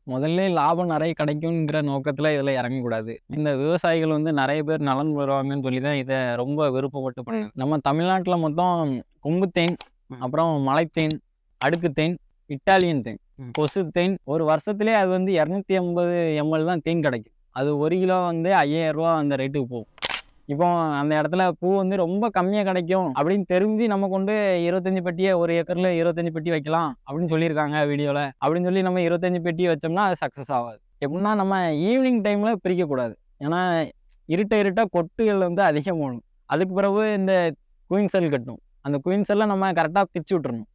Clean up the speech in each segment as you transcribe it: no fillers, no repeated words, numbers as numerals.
முதல்ல லாபம் நெறைய கிடைக்குங்கிற நோக்கத்துல இதுல இறங்கக்கூடாது. இந்த விவசாயிகள் வந்து நெறைய பேர் நலன் வருவாங்கன்னு சொல்லி தான் இத ரொம்ப விருப்பப்பட்டு பண்ணது. நம்ம தமிழ்நாட்டுல மொத்தம் கொம்பு தேன், அப்புறம் மலைத்தேன், அடுக்கு தேன், இட்டாலியன் தேன், கொசு தேன் ஒரு வருஷத்திலே அது வந்து 250 எம்எல் தான் தேன் கிடைக்கும். அது 1 கிலோ வந்து ரூ. 5000 அந்த ரேட்டுக்கு போகும். இப்போ அந்த இடத்துல பூ வந்து ரொம்ப கம்மியா கிடைக்கும் அப்படின்னு தெரிஞ்சு நம்ம கொண்டு 25 பெட்டியை ஒரு ஏக்கர்ல 25 பெட்டி வைக்கலாம் அப்படின்னு சொல்லியிருக்காங்க வீடியோல. அப்படின்னு சொல்லி நம்ம 25 பெட்டி வச்சோம்னா அது சக்சஸ் ஆகாது. எப்படின்னா நம்ம ஈவினிங் டைம்ல பிரிக்கக்கூடாது. ஏன்னா இருட்ட கொட்டுகள் வந்து அதிகம் போகணும். அதுக்கு பிறகு இந்த குயின் செல் கட்டும். அந்த குயின் செல்லை நம்ம கரெக்டாக பிரிச்சு விட்டுறணும்.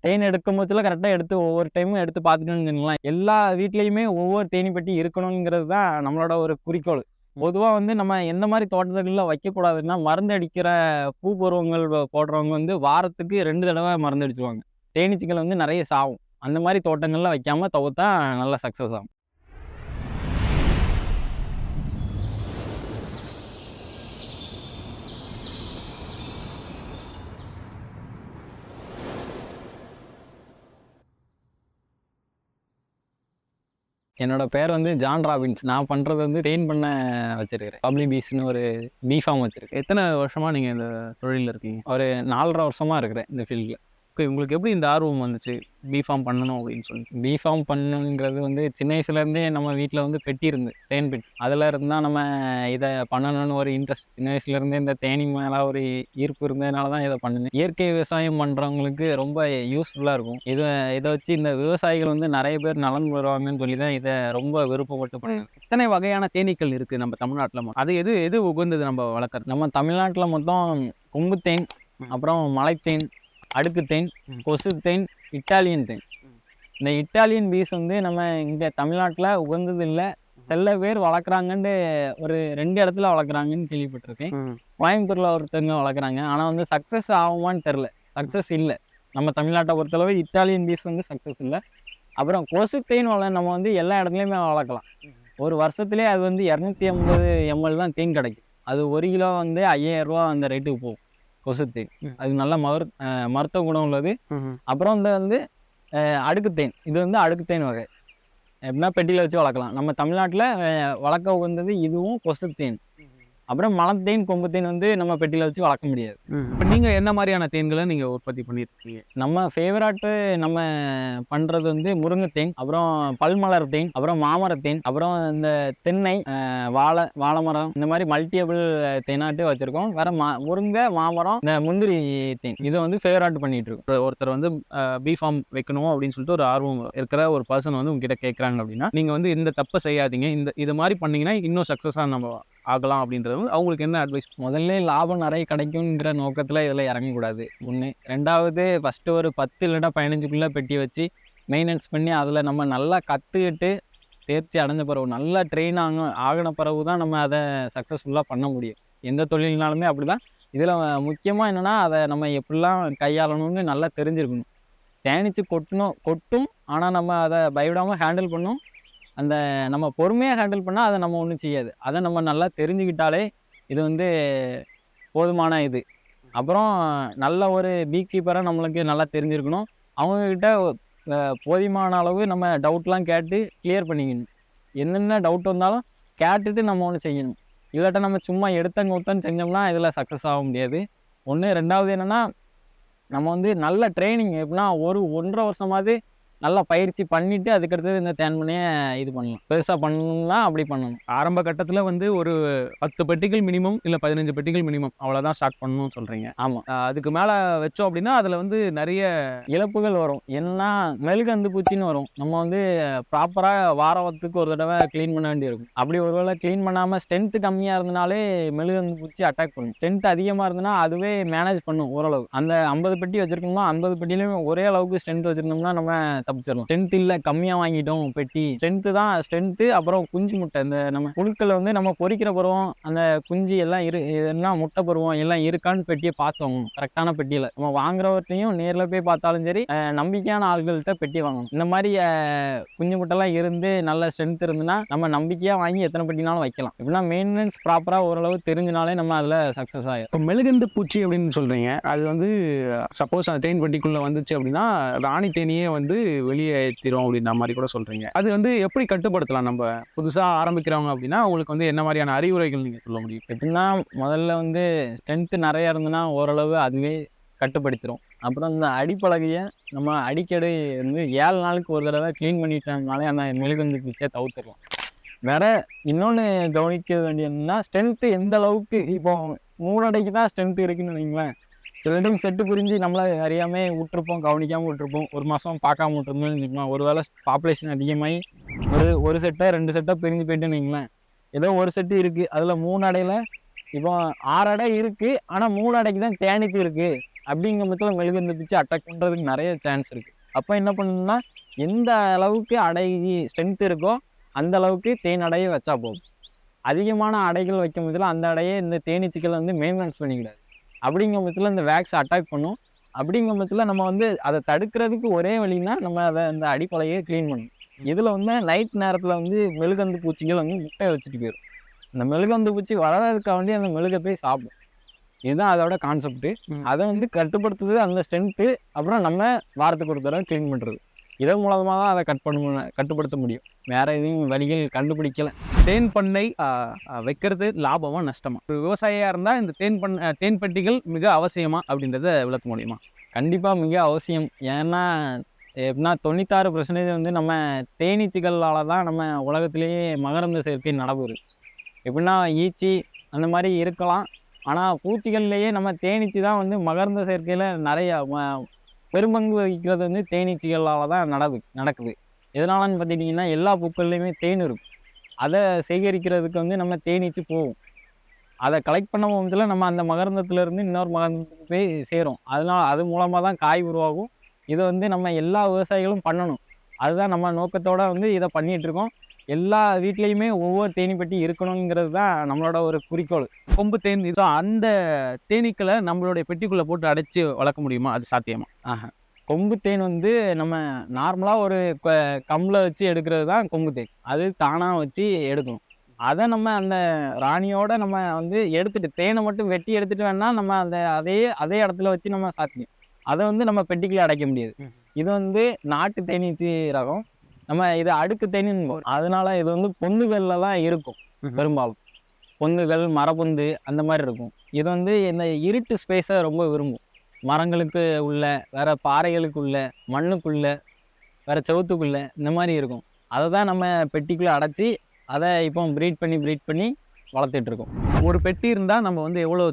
தேன் எடுக்கும் போதுல கரெக்டாக எடுத்து ஒவ்வொரு டைமும் எடுத்து பார்த்துட்டோம்னு எல்லா வீட்லேயுமே ஒவ்வொரு தேனி பெட்டி இருக்கணுங்கிறது தான் நம்மளோட ஒரு குறிக்கோள். பொதுவா வந்து நம்ம எந்த மாரி தோட்டத்துகள்ல வைக்கக்கூடாதுன்னா, மருந்து அடிக்கிற பூ பருவங்கள் போடுறவங்க வந்து வாரத்துக்கு 2 தடவ மருந்து அடிச்சுருவாங்க. தேனீச்சிகள் வந்து நெறைய சாவும். அந்த மாரி தோட்டங்கள்ல வைக்காம தவிர்த்தா நல்லா சக்சஸ் ஆகும். என்னோட பேர் வந்து ஜான் ராபின்ஸ். நான் பண்றது வந்து தேன் பண்ணை வச்சிருக்கிறேன். பப்ளி பீஸ்ன்னு ஒரு பீ ஃபார்ம் வச்சிருக்கேன். எத்தனை வருஷமா நீங்க இந்த தொழில்ல இருக்கீங்க? ஒரு 4 1/2 வருஷமா இருக்கிறேன் இந்த ஃபீல்ட்ல. ஓகே. உங்களுக்கு எப்படி இந்த ஆர்வம் வந்துச்சு? பீ ஃபார்ம் பண்ணணும் அப்படின்னு சொல்லி. பீ ஃபார்ம் பண்ணணுங்கிறது வந்து சின்ன வயசுலேருந்தே நம்ம வீட்டில் வந்து பெட்டி இருந்து தேன் பெட்டி. அதில் இருந்தா நம்ம இதை பண்ணணும்னு ஒரு இன்ட்ரெஸ்ட். சின்ன வயசுலேருந்தே இந்த தேனி மேலே ஒரு ஈர்ப்பு இருந்ததுனால தான் இதை பண்ணினேன். இயற்கை விவசாயம் பண்ணுறவங்களுக்கு ரொம்ப யூஸ்ஃபுல்லாக இருக்கும். இதை வச்சு இந்த விவசாயிகள் வந்து நிறைய பேர் நலன் வருவாங்கன்னு சொல்லி தான் இதை ரொம்ப விருப்பப்பட்டு பண்ணேன். எத்தனை வகையான தேனீக்கள் இருக்கு நம்ம தமிழ்நாட்டில்? அது எது எது உகந்தது நம்ம வளர்க்குறது? நம்ம தமிழ்நாட்டில் மொத்தம் கொம்பு தேன், அப்புறம் மலைத்தேன், அடுக்கு தேன், கொசு தேன், இட்டாலியன் தேன். இந்த இட்டாலியன் பீஸ் வந்து நம்ம இங்கே தமிழ்நாட்டில் உகந்தது இல்லை. சில பேர் வளர்க்குறாங்கன்ட்டு ஒரு 2 இடத்துல வளர்க்குறாங்கன்னு கேள்விப்பட்டிருக்கேன். கோயம்புத்தூரில் ஒருத்தவங்க வளர்க்குறாங்க. ஆனால் வந்து சக்ஸஸ் ஆகுமான்னு தெரில. சக்ஸஸ் இல்லை. நம்ம தமிழ்நாட்டை பொறுத்தளவு இட்டாலியன் பீஸ் வந்து சக்ஸஸ் இல்லை. அப்புறம் கொசு தேன் நம்ம வந்து எல்லா இடத்துலையுமே வளர்க்கலாம். ஒரு வருஷத்துலேயே அது வந்து 250 எம்எல் தான் தேன் கிடைக்கும். அது 1 கிலோ வந்து ரூ. 5000 அந்த ரேட்டுக்கு போகும். கொசு தேன் அது நல்ல மருத்துவ குணம் உள்ளது. அப்புறம் இந்த வந்து அடுக்கு தேன். இது வந்து அடுக்கு தேன் வகை. எப்படின்னா பெட்டியில் வச்சு வளர்க்கலாம். நம்ம தமிழ்நாட்டில் வளர்க்க உகந்தது இதுவும் கொசு தேன். அப்புறம் மலத்தேன், கொம்பு தேன் வந்து நம்ம பெட்டியில் வச்சு வளர்க்க முடியாது. இப்போ நீங்கள் என்ன மாதிரியான தேன்களை நீங்கள் உற்பத்தி பண்ணியிருக்கீங்க? நம்ம ஃபேவராட்டு நம்ம பண்ணுறது வந்து முருங்கைத்தேன், அப்புறம் பல்மலர் தேன், அப்புறம் மாமரத்தேன், அப்புறம் இந்த தென்னை, வாழை மரம், இந்த மாதிரி மல்டிபிள் தேனாட்டு வச்சுருக்கோம். வேறு முருங்கை, மாமரம், இந்த முந்திரி தேன் இதை வந்து ஃபேவராட்டு பண்ணிகிட்டு இருக்கோம். ஒருத்தர் வந்து பீ ஃபார்ம் வைக்கணும் அப்படின்னு சொல்லிட்டு ஒரு ஆர்வம் இருக்கிற ஒரு பர்சன் வந்து உங்ககிட்ட கேட்குறாங்க அப்படின்னா, நீங்கள் வந்து இந்த தப்பை செய்யாதீங்க, இது மாதிரி பண்ணிங்கன்னா இன்னும் சக்ஸஸாக நம்ம ஆகலாம் அப்படின்றது அவங்களுக்கு என்ன அட்வைஸ்? முதல்ல லாபம் நிறைய கிடைக்குங்கிற நோக்கத்தில் இதில் இறங்கக்கூடாது. 1. 2வது ஃபஸ்ட்டு ஒரு 10 இல்லைன்னா 15க்குள்ளே பெட்டி வச்சு மெயின்டெனன்ஸ் பண்ணி அதில் நம்ம நல்லா கற்றுக்கிட்டு தேர்ச்சி அடைஞ்ச பிறகு நல்லா ட்ரெயின் ஆகின பிறகு தான் நம்ம அதை சக்ஸஸ்ஃபுல்லாக பண்ண முடியும். எந்த தொழில்னாலுமே அப்படி தான். இதில் முக்கியமாக என்னென்னா அதை நம்ம எப்படிலாம் கையாளணும்னு நல்லா தெரிஞ்சிருக்கணும். தேனிச்சு கொட்டும். ஆனால் நம்ம அதை பயப்படாமல் ஹேண்டில் பண்ணணும். அந்த நம்ம பொறுமையாக ஹேண்டில் பண்ணால் அதை நம்ம ஒன்றும் செய்யாது. அதை நம்ம நல்லா தெரிஞ்சுக்கிட்டாலே இது வந்து போதுமான இது. அப்புறம் நல்ல ஒரு பீ கீப்பராக நம்மளுக்கு நல்லா தெரிஞ்சிருக்கணும். அவங்கக்கிட்ட போதுமான அளவு நம்ம டவுட்லாம் கேட்டு கிளியர் பண்ணிக்கணும். என்னென்ன டவுட் வந்தாலும் கேட்டுட்டு நம்ம ஒன்று செய்யணும். இல்லாட்டா நம்ம சும்மா எடுத்தன்னு செஞ்சோம்னா இதில் சக்ஸஸ் ஆக முடியாது. 1. 2வது என்னென்னா நம்ம வந்து நல்ல ட்ரைனிங் எப்படின்னா 1.5 வருஷமாவது நல்லா பயிற்சி பண்ணிவிட்டு அதுக்கடுத்தது இந்த தேன் பண்ணையை இது பண்ணலாம். பெருசாக பண்ணணும்னா அப்படி பண்ணணும். ஆரம்ப கட்டத்தில் வந்து ஒரு 10 பெட்டிகள் மினிமம் இல்லை 15 பெட்டிகள் மினிமம் அவ்வளோதான் ஸ்டார்ட் பண்ணணும்னு சொல்கிறீங்க. ஆமாம். அதுக்கு மேலே வச்சோம் அப்படின்னா அதில் வந்து நிறைய இழப்புகள் வரும். என்னன்னா மெழுகந்து பூச்சின்னு வரும். நம்ம வந்து ப்ராப்பராக வாரத்துக்கு ஒரு தடவை க்ளீன் பண்ண வேண்டியிருக்கும். அப்படி ஒரு வேளை க்ளீன் பண்ணாமல் ஸ்ட்ரென்த்து கம்மியாக இருந்தனாலே மெழுகந்து பூச்சி அட்டாக் பண்ணும். ஸ்ட்ரென்த் அதிகமாக இருந்ததுன்னா அதுவே மேனேஜ் பண்ணும் ஓரளவு. அந்த 50 பெட்டி வச்சுருக்கோம்னா 50 பெட்டிலையும் ஒரே அளவுக்கு ஸ்ட்ரென்த் வச்சுருந்தோம்னா நம்ம தப்பிச்சிடலாம். ஸ்ட்ரென்த் இல்லை கம்மியாக வாங்கிட்டோம் பெட்டி. ஸ்ட்ரென்த்து அப்புறம் குஞ்சு முட்டை. இந்த நம்ம புழுக்களை வந்து நம்ம பொறிக்கிற பருவம் அந்த குஞ்சு எல்லாம் என்ன முட்டை பருவம் எல்லாம் இருக்கான்னு பெட்டியை பார்த்தோம். கரெக்டான பெட்டியில் நம்ம வாங்குறவர்கிட்டையும் நேரில் போய் பார்த்தாலும் சரி, நம்பிக்கையான ஆள்கள்கிட்ட பெட்டி வாங்கணும். இந்த மாதிரி குஞ்சு முட்டைலாம் இருந்து நல்ல ஸ்ட்ரென்த் இருந்துன்னா நம்ம நம்பிக்கையாக வாங்கி எத்தனை பெட்டினாலும் வைக்கலாம். எப்படின்னா மெயின்டெனன்ஸ் ப்ராப்பராக ஓரளவு தெரிஞ்சினாலே நம்ம அதில் சக்ஸஸ் ஆகிடும். இப்போ மெழுகந்து பூச்சி அப்படின்னு சொல்கிறீங்க, அது வந்து சப்போஸ் அந்த தேன் பெட்டிக்குள்ளே வந்துச்சு அப்படின்னா ராணி தேனியே வந்து வெளியேற்றிரும் அப்படின்ற மாதிரி கூட சொல்கிறீங்க. அது வந்து எப்படி கட்டுப்படுத்தலாம் நம்ம புதுசாக ஆரம்பிக்கிறவங்க அப்படின்னா அவங்களுக்கு வந்து என்ன மாதிரியான அறிவுரைகள் நீங்கள் சொல்ல முடியும்? எப்படின்னா முதல்ல வந்து ஸ்ட்ரென்த்து நிறையா இருந்ததுன்னா ஓரளவு அதுவே கட்டுப்படுத்திடும். அப்புறம் இந்த அடிப்பலகையை நம்ம அடிக்கடி வந்து 7 நாளுக்கு ஒரு தடவை க்ளீன் பண்ணிட்டோம்னாலே அந்த மெழுகுந்து பூச்சியை தவிர்த்துடலாம். வேற இன்னொன்று கவனிக்க வேண்டியதுன்னா ஸ்ட்ரென்த்து எந்த அளவுக்கு இப்போ 3 அடைக்கு தான் ஸ்ட்ரென்த்து இருக்குன்னு வைங்களேன். சில டைம் செட்டு புரிஞ்சு நம்மள அறியாமல் விட்டுருப்போம், கவனிக்காமல் விட்டுருப்போம், ஒரு மாதம் பார்க்காம விட்டுருந்தோம்னு வச்சுக்கோங்களேன். ஒரு வேளை பாப்புலேஷன் அதிகமாகி ஒரு செட்டோ 2 செட்டோ பிரிஞ்சு போயிட்டுன்னு வைங்களேன். ஏதோ ஒரு செட்டு இருக்குது, அதில் 3 அடையில் இப்போ 6 அடை இருக்குது, ஆனால் 3 அடைக்கு தான் தேனீச்சு இருக்குது அப்படிங்கிற பட்சத்தில் மெழுகுந்து பூச்சி அட்டாக் பண்ணுறதுக்கு நிறைய சான்ஸ் இருக்குது. அப்போ என்ன பண்ணணும்னா எந்த அளவுக்கு அடை ஸ்ட்ரென்த் இருக்கோ அந்த அளவுக்கு தேன் அடையை வச்சா போதும். அதிகமான அடைகள் வைக்கும் பட்சத்தில் அந்த அடையை இந்த தேனீச்சிகள் வந்து மெயின்டெனன்ஸ் பண்ணிக்கிடாது. அப்படிங்கிற பட்சத்தில் இந்த வேக்ஸ் அட்டாக் பண்ணும். அப்படிங்கிற பட்சத்தில் நம்ம வந்து அதை தடுக்கிறதுக்கு ஒரே வழின்னா நம்ம அதை அந்த அடிப்பலையை க்ளீன் பண்ணணும். இதில் வந்து நைட் நேரத்தில் வந்து மெழுகந்து பூச்சிகள் வந்து முட்டை வச்சுட்டு போயிடும். அந்த மெழுகந்து பூச்சி வளர்றதுக்காக வேண்டி அந்த மெழுகை போய் சாப்பிடும். இதுதான் அதோட கான்செப்ட்டு. அதை வந்து கட்டுப்படுத்துறது அந்த ஸ்ட்ரென்த்து. அப்புறம் நம்ம வாரத்துக்கு ஒரு தடவை க்ளீன் பண்ணுறது. இதன் மூலமாக தான் அதை கட்டுப்படுத்த முடியும். வேறு எதுவும் வழிகள் கண்டுபிடிக்கலை. தேன் பண்ணை வைக்கிறது லாபமா நஷ்டமா? ஒரு விவசாயியாக இருந்தால் இந்த தேன் பெட்டிகள் மிக அவசியமா அப்படின்றத விளக்க முடியுமா? கண்டிப்பாக மிக அவசியம். ஏன்னா எப்படின்னா 96% வந்து நம்ம தேனீச்சிகளால் தான் நம்ம உலகத்திலேயே மகரந்த சேர்க்கை நடைபெறுது. எப்படின்னா ஈச்சி அந்த மாதிரி இருக்கலாம், ஆனால் பூச்சிகள்லேயே நம்ம தேனீச்சி தான் வந்து மகரந்த சேர்க்கையில் நிறைய பெரும்பங்கு வகிக்கிறது வந்து தேனீச்சிகளால் தான் நடக்குது. எதனாலன்னு பார்த்துட்டிங்கன்னா எல்லா பூக்கள்லேயுமே தேன் இருக்கும். அதை சேகரிக்கிறதுக்கு வந்து நம்ம தேனீச்சி போகும். அதை கலெக்ட் பண்ண போகும்போதுல நம்ம அந்த மகரந்தத்துலேருந்து இன்னொரு மகரந்தத்துக்கு போய் சேரும். அது மூலமாக தான் காய் உருவாகும். இதை வந்து நம்ம எல்லா விவசாயிகளும் பண்ணணும். அதுதான் நம்ம நோக்கத்தோடு வந்து இதை பண்ணிகிட்ருக்கோம். எல்லா வீட்லேயுமே ஒவ்வொரு தேனி பெட்டி இருக்கணுங்கிறது தான் நம்மளோட ஒரு குறிக்கோள். கொம்பு தேன் இதோ அந்த தேனீக்களை நம்மளுடைய பெட்டிக்குள்ளே போட்டு அடைச்சி வளர்க்க முடியுமா? அது சாத்தியமா? கொம்பு தேன் வந்து நம்ம நார்மலாக ஒரு கம்பில் வச்சு எடுக்கிறது தான் கொம்பு தேன். அது தானாக வச்சு எடுக்கணும். அதை நம்ம அந்த ராணியோட நம்ம வந்து எடுத்துகிட்டு தேனை மட்டும் வெட்டி எடுத்துகிட்டு வேணால் நம்ம அதே இடத்துல வச்சு நம்ம சாத்தியம். அதை வந்து நம்ம பெட்டிக்குள்ளே அடைக்க முடியாது. இது வந்து நாட்டு தேனீச்சி ரகம். நம்ம இதை அடுக்கு தேனின்னு அதனால இது வந்து பொந்துகளில் தான் இருக்கும். பெரும்பாலும் பொந்துகள், மரப்பொந்து அந்த மாதிரி இருக்கும். இது வந்து இந்த இருட்டு ஸ்பேஸை ரொம்ப விரும்பும். மரங்களுக்கு உள்ள, வேற பாறைகளுக்கு உள்ள, மண்ணுக்குள்ள, வேற செவுத்துக்குள்ள இந்த மாதிரி இருக்கும். அதை தான் நம்ம பெட்டிக்குள்ளே அடைச்சி அதை இப்போ ப்ரீட் பண்ணி வளர்த்துட்டு இருக்கோம். ஒரு பெட்டி இருந்தால் நம்ம வந்து எவ்வளோ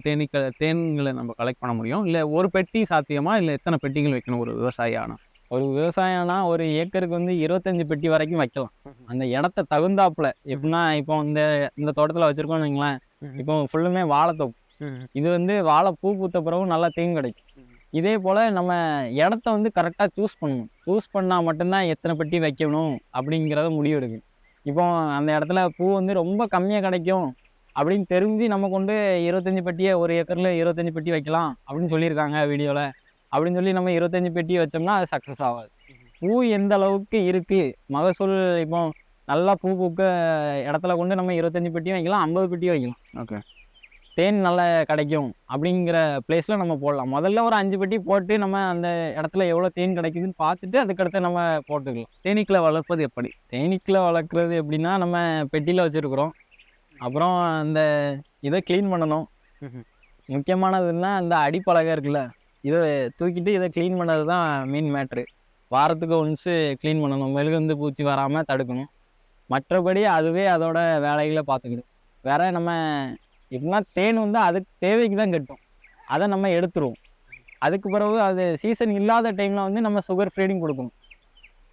தேன்களை நம்ம கலெக்ட் பண்ண முடியும்? இல்லை ஒரு பெட்டி சாத்தியமா? இல்லை எத்தனை பெட்டிகள் வைக்கணும் ஒரு விவசாயியானா? ஒரு விவசாயம்னா ஒரு ஏக்கருக்கு வந்து 25 பெட்டி வரைக்கும் வைக்கலாம். அந்த இடத்த தகுந்தாப்புல. எப்படின்னா இப்போ இந்த தோட்டத்தில் வச்சுருக்கோம்னு வைங்களேன். இப்போ ஃபுல்லுமே வாழைத்தோப்பு. இது வந்து வாழை பூ பூத்த பிறகு நல்லா தேன் கிடைக்கும். இதே போல் நம்ம இடத்த வந்து கரெக்டாக சூஸ் பண்ணணும். சூஸ் பண்ணால் மட்டும்தான் எத்தனை பெட்டி வைக்கணும் அப்படிங்கிறத முடிவு இருக்குது. இப்போ அந்த இடத்துல பூ வந்து ரொம்ப கம்மியாக கிடைக்கும் அப்படின்னு தெரிஞ்சு நம்ம கொண்டு 25 பெட்டியை ஒரு ஏக்கரில் 25 பெட்டி வைக்கலாம் அப்படின்னு சொல்லியிருக்காங்க வீடியோவில். அப்படின்னு சொல்லி நம்ம 25 பெட்டி வச்சோம்னா அது சக்ஸஸ் ஆகாது. பூ எந்த அளவுக்கு இருக்குது, மகசூல் இப்போ நல்லா பூ பூக்க இடத்துல கொண்டு நம்ம 25 பெட்டியும் வைக்கலாம், 50 பெட்டியும் வைக்கலாம். ஓகே. தேன் நல்லா கிடைக்கும் அப்படிங்கிற பிளேஸில் நம்ம போடலாம். முதல்ல ஒரு 5 பெட்டி போட்டு நம்ம அந்த இடத்துல எவ்வளோ தேன் கிடைக்குதுன்னு பார்த்துட்டு அதுக்கடுத்து நம்ம போட்டுக்கலாம். தேனீக்களை வளர்ப்பது எப்படி? தேனீக்களை வளர்க்குறது எப்படின்னா நம்ம பெட்டியில் வச்சுருக்குறோம். அப்புறம் அந்த இதை க்ளீன் பண்ணணும். முக்கியமானதுன்னா அந்த அடிப்பலகை இருக்குல்ல, இதை தூக்கிட்டு இதை க்ளீன் பண்ணது தான் மெயின் மேட்ரு. வாரத்துக்கு ஒன்ஸு க்ளீன் பண்ணணும். மெழுகுந்து பூச்சி வராமல் தடுக்கணும். மற்றபடி அதுவே அதோட வேலைகளை பார்த்துக்கிடும். வேற நம்ம எப்படின்னா தேன் வந்து அதுக்கு தேவைக்கு தான் கட்டும். அதை நம்ம எடுத்துருவோம். அதுக்கு பிறகு அது சீசன் இல்லாத டைமில் வந்து நம்ம சுகர் ஃபீடிங் கொடுக்கணும்.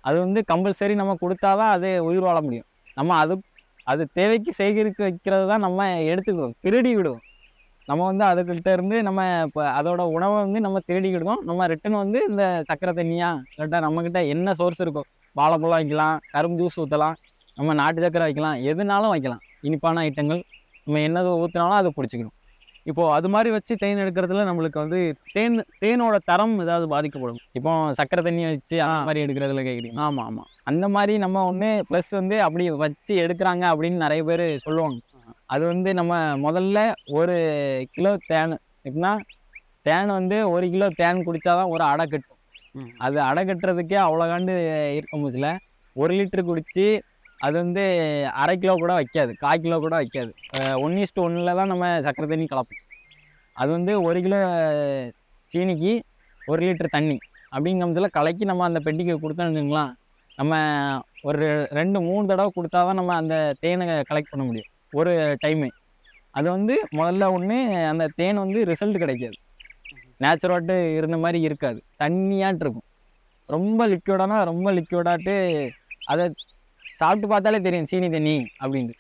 அது வந்து கம்பல்சரி நம்ம கொடுத்தா தான் அது உயிர் வாழ முடியும். நம்ம அது தேவைக்கு சேகரித்து வைக்கிறது தான் நம்ம எடுத்துக்கிறோம், திருடி விடுவோம். நம்ம வந்து அதுக்கிட்ட இருந்து நம்ம இப்போ அதோட உணவை வந்து நம்ம திருடிக்கிடுவோம். நம்ம ரிட்டன் வந்து இந்த சக்கரை தண்ணியா இல்லாட்டா நம்மக்கிட்ட என்ன சோர்ஸ் இருக்கோ, வாழைப்பழம் வைக்கலாம், கரும்பு ஜூஸ் ஊற்றலாம், நம்ம நாட்டு சக்கரை வைக்கலாம், எதுனாலும் வைக்கலாம். இனிப்பான ஐட்டங்கள் நம்ம என்னது ஊற்றினாலும் அதை பிடிச்சிக்கணும். இப்போது அது மாதிரி வச்சு தேன் எடுக்கிறதுல நம்மளுக்கு வந்து தேனோட தரம் ஏதாவது பாதிக்கப்படும்? இப்போ சக்கரை தண்ணி வச்சு அந்த மாதிரி எடுக்கிறதுல கேட்குறீங்க? ஆமாம். அந்த மாதிரி நம்ம ஒன்று ப்ளஸ் வந்து அப்படி வச்சு எடுக்கிறாங்க அப்படின்னு நிறைய பேர் சொல்லுவாங்க. அது வந்து நம்ம முதல்ல 1 கிலோ தேன் எப்படின்னா தேன் வந்து 1 கிலோ தேன் குடித்தாதான் ஒரு அடை கட்டும். அது அடை கட்டுறதுக்கே அவ்வளோ காண்டு இருக்கும் போதுல 1 லிட்டர் குடிச்சு அது வந்து 1/2 கிலோ கூட வைக்காது, 1/4 கிலோ கூட வைக்காது. 1:1 தான் நம்ம சக்கரை தண்ணி கலப்போம். அது வந்து 1 கிலோ சீனிக்கு 1 லிட்டர் தண்ணி அப்படிங்கிற கலக்கி நம்ம அந்த பெட்டிக்கு கொடுத்தோம்னுங்களா, நம்ம ஒரு 2-3 தடவை கொடுத்தா தான் நம்ம அந்த தேனை கலெக்ட் பண்ண முடியும் ஒரு டைமு. அது வந்து முதல்ல ஒன்று அந்த தேன் வந்து ரிசல்ட் கிடைக்காது, நேச்சுரலாட்டு இருந்த மாதிரி இருக்காது, தண்ணியாட்டு இருக்கும். ரொம்ப லிக்விடானா ரொம்ப லிக்விடாட்டு அதை சாப்பிட்டு பார்த்தாலே தெரியும் சீனி தண்ணி அப்படின்ட்டு.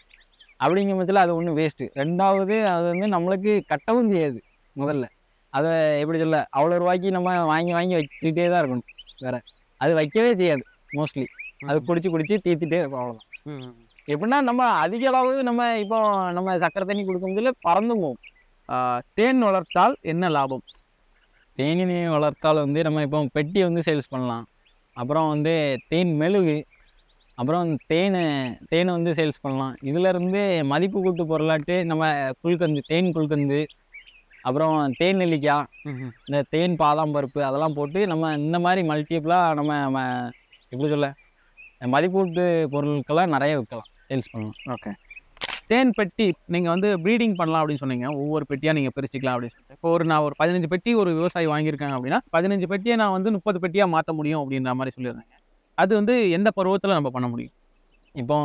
அப்படிங்கிற பட்சத்தில் அது ஒன்றும் வேஸ்ட்டு. 2வது அது வந்து நம்மளுக்கு கட்டவும் செய்யாது. முதல்ல அதை எப்படி சொல்ல, அவ்வளோ ரூபாய்க்கு நம்ம வாங்கி வாங்கி வச்சுக்கிட்டே தான் இருக்கணும். வேற அது வைக்கவே செய்யாது மோஸ்ட்லி. அது குடிச்சு தீர்த்துட்டே இருக்கும், அவ்வளோதான். எப்படின்னா நம்ம அதிக அளவு நம்ம இப்போ நம்ம சக்கரை தண்ணி கொடுக்கும்போதுல பறந்து போகும். தேன் வளர்த்தால் என்ன லாபம்? தேனி வளர்த்தால் வந்து நம்ம இப்போ பெட்டி வந்து சேல்ஸ் பண்ணலாம். அப்புறம் வந்து தேன் மெழுகு, அப்புறம் தேனை வந்து சேல்ஸ் பண்ணலாம். இதிலேருந்து மதிப்பு கூட்டு பொருளாட்டு நம்ம குல்கந்து, தேன் குல்கந்து, அப்புறம் தேன் நெல்லிக்காய், இந்த தேன் பாதாம் பருப்பு அதெல்லாம் போட்டு நம்ம இந்த மாதிரி மல்டிபிளாக நம்ம எப்படி சொல்ல மதிப்பூட்டு பொருட்கள்லாம் நிறைய விற்கலாம், சேல்ஸ் பண்ணலாம். ஓகே. தேன் பெட்டி நீங்கள் வந்து ப்ரீடிங் பண்ணலாம் அப்படின்னு சொன்னீங்க. ஒவ்வொரு பெட்டியாக நீங்கள் பிரிச்சுக்கலாம் அப்படின்னு சொல்லிட்டு. இப்போ நான் ஒரு 15 பெட்டி ஒரு விவசாயி வாங்கியிருக்காங்க அப்படின்னா 15 பெட்டியை நான் வந்து 30 பெட்டியாக மாற்ற முடியும் அப்படின்ற மாதிரி சொல்லியிருந்தாங்க. அது வந்து எந்த பருவத்தில் நம்ம பண்ண முடியும்? இப்போ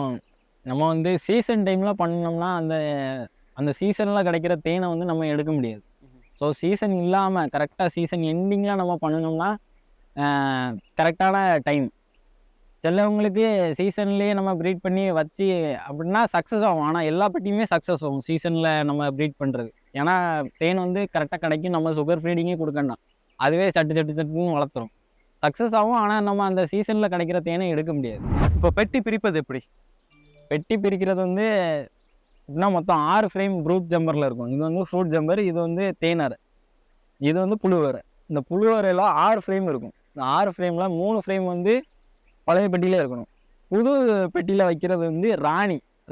நம்ம வந்து சீசன் டைமில் பண்ணோம்னா அந்த சீசனில் கிடைக்கிற தேனை வந்து நம்ம எடுக்க முடியாது. ஸோ சீசன் இல்லாமல் கரெக்டாக சீசன் எண்டிங்கில் நம்ம பண்ணணும்னா கரெக்டான டைம். சிலவங்களுக்கு சீசன்லேயே நம்ம ப்ரீட் பண்ணி வச்சு அப்படின்னா சக்ஸஸ் ஆகும். ஆனால் எல்லா பெட்டியுமே சக்ஸஸ் ஆகும் சீசனில் நம்ம ப்ரீட் பண்ணுறது. ஏன்னா தேன் வந்து கரெக்டாக கிடைக்கும், நம்ம சுகர் ஃபீடிங்கே கொடுக்கணும், அதுவே சட்டுன்னு வளர்த்துரும், சக்ஸஸ் ஆகும். ஆனால் நம்ம அந்த சீசனில் கிடைக்கிற தேனை எடுக்க முடியாது. இப்போ பெட்டி பிரிப்பது எப்படி? பெட்டி பிரிக்கிறது வந்து எப்படின்னா மொத்தம் 6 ஃப்ரேம் ப்ரூட் ஜம்பரில் இருக்கும். இது வந்து ஃப்ரூட் ஜம்பர், இது வந்து தேனரை, இது வந்து புழுவரை. இந்த புழுவரையில் 6 ஃப்ரேம் இருக்கும். இந்த 6 ஃப்ரேமில் 3 ஃப்ரேம் வந்து பழைய பெட்டியிலே இருக்கணும். புது பெட்டியில் வைக்கிறது வந்து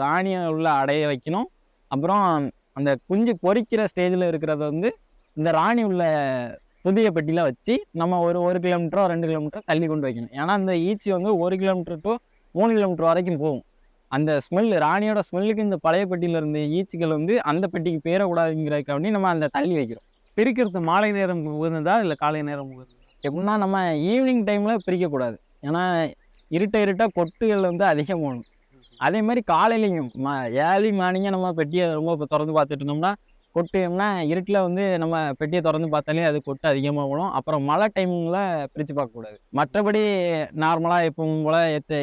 ராணியை உள்ள அடைய வைக்கணும். அப்புறம் அந்த குஞ்சு பொரிக்கிற ஸ்டேஜில் இருக்கிறத வந்து இந்த ராணி உள்ள புதிய பெட்டியில் வச்சு நம்ம ஒரு 1 கிலோமீட்டரோ 2 கிலோமீட்டரோ தள்ளி கொண்டு வைக்கணும். ஏன்னா அந்த ஈச்சி வந்து 1 கிலோமீட்டர் டு 3 கிலோமீட்டர் வரைக்கும் போகும். அந்த ஸ்மெல், ராணியோட ஸ்மெல்லுக்கு இந்த பழைய பெட்டியில் இருந்த ஈச்சிகள் வந்து அந்த பெட்டிக்கு பேரக்கூடாதுங்கிறதுக்காண்டி நம்ம அந்த தள்ளி வைக்கிறோம். பிரிக்கிறது மாலை நேரம் உகந்ததா இல்லை காலை நேரம் உகந்ததா? எப்படின்னா நம்ம ஈவினிங் டைமில் பிரிக்கக்கூடாது. ஏன்னா இருட்ட கொட்டுகள் வந்து அதிகம் போகணும். அதே மாதிரி காலையிலையும் ஏர்லி மார்னிங்காக நம்ம பெட்டியை ரொம்ப திறந்து பார்த்துட்டு இருந்தோம்னா கொட்டுனா இருட்டில் வந்து நம்ம பெட்டியை திறந்து பார்த்தாலே அது கொட்டு அதிகமாக போகணும். அப்புறம் மழை டைமிங்கில் பிரித்து பார்க்கக்கூடாது. மற்றபடி நார்மலாக எப்பவும் போல்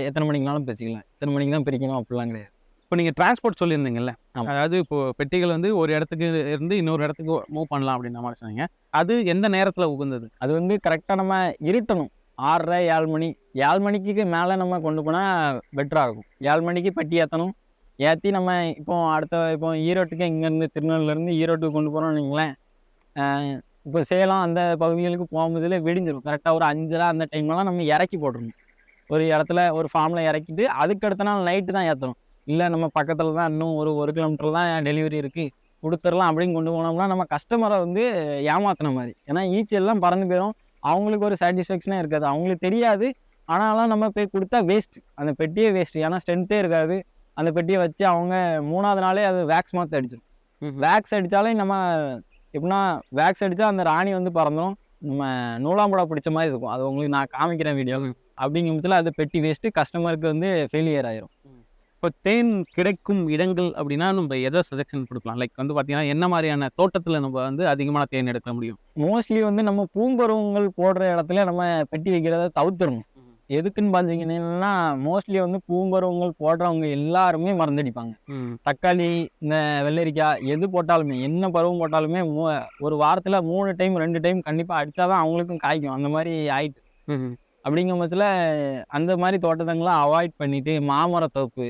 எத்தனை மணிக்குனாலும் பிரிச்சுக்கலாம், எத்தனை மணிக்கு தான் பிரிக்கணும் அப்படிலாம் கிடையாது. இப்போ நீங்கள் டிரான்ஸ்போர்ட் சொல்லியிருந்தீங்கல்ல, அதாவது இப்போ பெட்டிகள் வந்து ஒரு இடத்துக்கு இருந்து இன்னொரு இடத்துக்கு மூவ் பண்ணலாம் அப்படின்ற மாதிரி சொன்னீங்க. அது எந்த நேரத்தில் உகந்தது? அது வந்து கரெக்டாக நம்ம இருட்டணும். 6:30 7 மணி, 7 மணிக்கு மேலே நம்ம கொண்டு போனால் பெட்டராக இருக்கும். 7 மணிக்கு பெட்டி ஏற்றணும். ஏற்றி நம்ம இப்போ ஈரோட்டுக்கு இங்கேருந்து திருநெல்வேலியிலேருந்து ஈரோட்டுக்கு கொண்டு போகிறோம்னு வைங்களேன். இப்போ சேலம் அந்த பகுதிகளுக்கு போகும்போதில் விடிஞ்சிடும். கரெக்டாக ஒரு 5:30 அந்த டைம்லலாம் நம்ம இறக்கி போட்டுருணும். ஒரு இடத்துல ஒரு ஃபார்மில் இறக்கிட்டு அதுக்கு அடுத்த நாள் நைட்டு தான் ஏற்றணும். இல்லை நம்ம பக்கத்தில் தான் இன்னும் ஒரு கிலோமீட்டர் தான் டெலிவரி இருக்குது, கொடுத்துடலாம் அப்படின்னு கொண்டு போனோம்னா நம்ம கஸ்டமரை வந்து ஏமாத்தின மாதிரி. ஏன்னா ஈச்சி எல்லாம் பறந்து போயிடும், அவங்களுக்கு ஒரு சாட்டிஸ்ஃபேக்ஷனே இருக்காது, அவங்களுக்கு தெரியாது. ஆனாலும் நம்ம போய் கொடுத்தா வேஸ்ட்டு, அந்த பெட்டியே வேஸ்ட்டு. ஏன்னா ஸ்ட்ரென்த்தே இருக்காது. அந்த பெட்டியை வச்சு அவங்க 3ஆவது நாளே அது வேக்ஸ் மாற்ற அடிச்சிடும். வேக்ஸ் அடித்தாலே நம்ம எப்படின்னா வேக்ஸ் அடித்தா அந்த ராணி வந்து பறந்துடும், நம்ம நூலாம்புடா பிடிச்ச மாதிரி இருக்கும். அது உங்களுக்கு நான் காமிக்கிறேன் வீடியோ. அப்படிங்கும் பட்சத்தில் அது பெட்டி வேஸ்ட்டு, கஸ்டமருக்கு வந்து ஃபெயிலியர் ஆயிரும். இப்போ தேன் கிடைக்கும் இடங்கள் அப்படின்னா நம்ம எதை சஜஷன் கொடுக்கலாம்? லைக் வந்து பார்த்தீங்கன்னா என்ன மாதிரியான தோட்டத்தில் நம்ம வந்து அதிகமான தேன் எடுக்க முடியும்? மோஸ்ட்லி வந்து நம்ம பூம்பருவங்கள் போடுற இடத்துல நம்ம பெட்டி வைக்கிறத தவிர்த்துடணும். எதுக்குன்னு பார்த்தீங்கன்னா மோஸ்ட்லி வந்து பூம்பருவங்கள் போடுறவங்க எல்லாருமே மருந்தடிப்பாங்க. தக்காளி, இந்த வெள்ளரிக்காய் எது போட்டாலுமே, என்ன பருவம் போட்டாலுமே ஒரு வாரத்தில் 3 டைம் 2 டைம் கண்டிப்பாக அடித்தாதான் அவங்களுக்கும் காய்க்கும். அந்த மாதிரி ஆயிட்டு. அப்படிங்கிற பட்சத்தில் அந்த மாதிரி தோட்டத்தங்களாம் அவாய்ட் பண்ணிவிட்டு மாமரத்தோப்பு,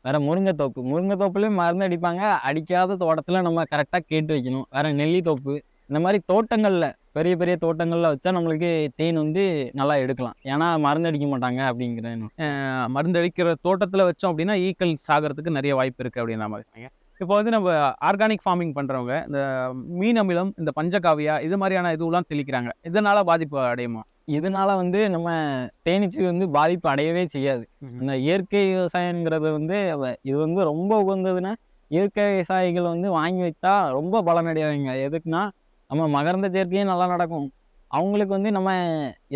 வேறு முருங்கைத்தோப்புலேயும் மருந்து அடிப்பாங்க. அடிக்காத தோட்டத்தில் நம்ம கரெக்டாக கேட்டு வைக்கணும். வேறு நெல்லித்தோப்பு, இந்த மாதிரி தோட்டங்களில் பெரிய பெரிய தோட்டங்களில் வச்சா நம்மளுக்கு தேன் வந்து நல்லா எடுக்கலாம். ஏன்னா மருந்து அடிக்க மாட்டாங்க அப்படிங்கிற மருந்து அடிக்கிற தோட்டத்தில் வச்சோம் அப்படின்னா ஈக்கள் சாகிறதுக்கு நிறைய வாய்ப்பு இருக்குது அப்படின்ற மாதிரி சொன்னீங்க. இப்போ வந்து நம்ம ஆர்கானிக் ஃபார்மிங் பண்ணுறவங்க இந்த மீன் அமிலம், இந்த பஞ்சகாவியா இது மாதிரியான இதுவெல்லாம் தெளிக்கிறாங்க. இதனால் பாதிப்பு அடையுமா? இதனால வந்து நம்ம தேனீச்சி வந்து பாதிப்பு அடையவே செய்யாது. இந்த இயற்கை விவசாயங்கிறது வந்து இது வந்து ரொம்ப உகந்ததுன்னா, இயற்கை விவசாயிகள் வந்து வாங்கி வச்சா ரொம்ப பலனடைவாங்க. எதுக்குன்னா, நம்ம மகரந்த சேர்க்கையும் நல்லா நடக்கும். அவங்களுக்கு வந்து நம்ம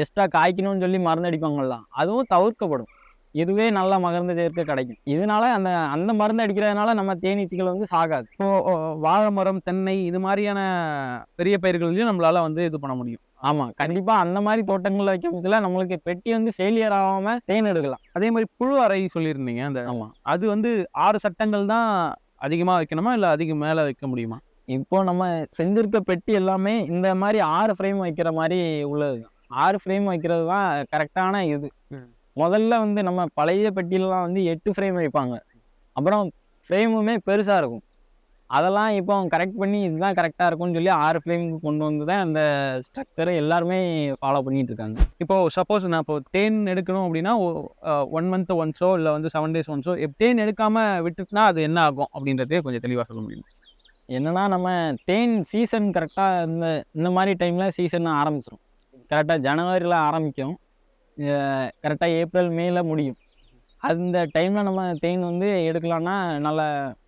எக்ஸ்ட்ரா காய்க்கணும்னு சொல்லி மருந்து அடிப்பாங்கல்ல, அதுவும் தவிர்க்கப்படும். இதுவே நல்லா மகரந்த சேர்க்கை கிடைக்கும். இதனால அந்த அந்த மருந்து அடிக்கிறதுனால நம்ம தேனீச்சிகள் வந்து சாகாது. இப்போ வாழை மரம், தென்னை இது மாதிரியான பெரிய பயிர்கள்லையும் நம்மளால வந்து இது பண்ண முடியும். ஆமா. கண்டிப்பா அந்த மாரி தோட்டங்கள்ல வைக்கும் பட்சத்துல நம்மளுக்கு பெட்டி வந்து ஃபெயிலியர் ஆகாம தேன் எடுக்கலாம். அதே மாதிரி புழு அறை சொல்லியிருந்தீங்க. ஆமா. அது வந்து 6 சட்டங்கள் தான் அதிகமா வைக்கணுமா? இல்ல அதிகம் மேல வைக்க முடியுமா? இப்போ நம்ம செஞ்சிருக்க பெட்டி எல்லாமே இந்த மாரி 6 ஃப்ரேம் வைக்கிற மாரி உள்ளது தான். 6 ஃப்ரேம் வைக்கிறது தான் கரெக்டான இது. முதல்ல வந்து நம்ம பழைய பெட்டிலலாம் வந்து 8 ஃப்ரேம் வைப்பாங்க. அப்புறம் ஃப்ரேமுமே பெருசா இருக்கும். அதெல்லாம் இப்போ கரெக்ட் பண்ணி இதுதான் கரெக்டா இருக்கும்னு சொல்லி 6 ஃப்ரேமுக்கு கொண்டு வந்து தான் அந்த ஸ்ட்ரக்சர எல்லாருமே ஃபாலோ பண்ணிட்டு இருக்காங்க. இப்போ சப்போஸ் நான் இப்போ தேன் எடுக்கணும் அப்படின்னா 1 மந்த் ஒன்ஸோ இல்ல வந்து 7 டேஸ் ஒன்ஸோ தேன் எடுக்காம விட்டுட்டுனா அது என்ன ஆகும் அப்படின்றதே கொஞ்சம் தெளிவா சொல்ல முடியுமா? என்னன்னா நம்ம தேன் சீசன் கரெக்டா இந்த இந்த மாரி டைம்ல சீசன் ஆரம்பிச்சிரும். கரெக்டா ஜனவரில ஆரம்பிக்கும். கரெக்டா ஏப்ரல், மேல முடியும். அந்த டைம்ல நம்ம தேன் வந்து எடுக்கலாம்னா நல்ல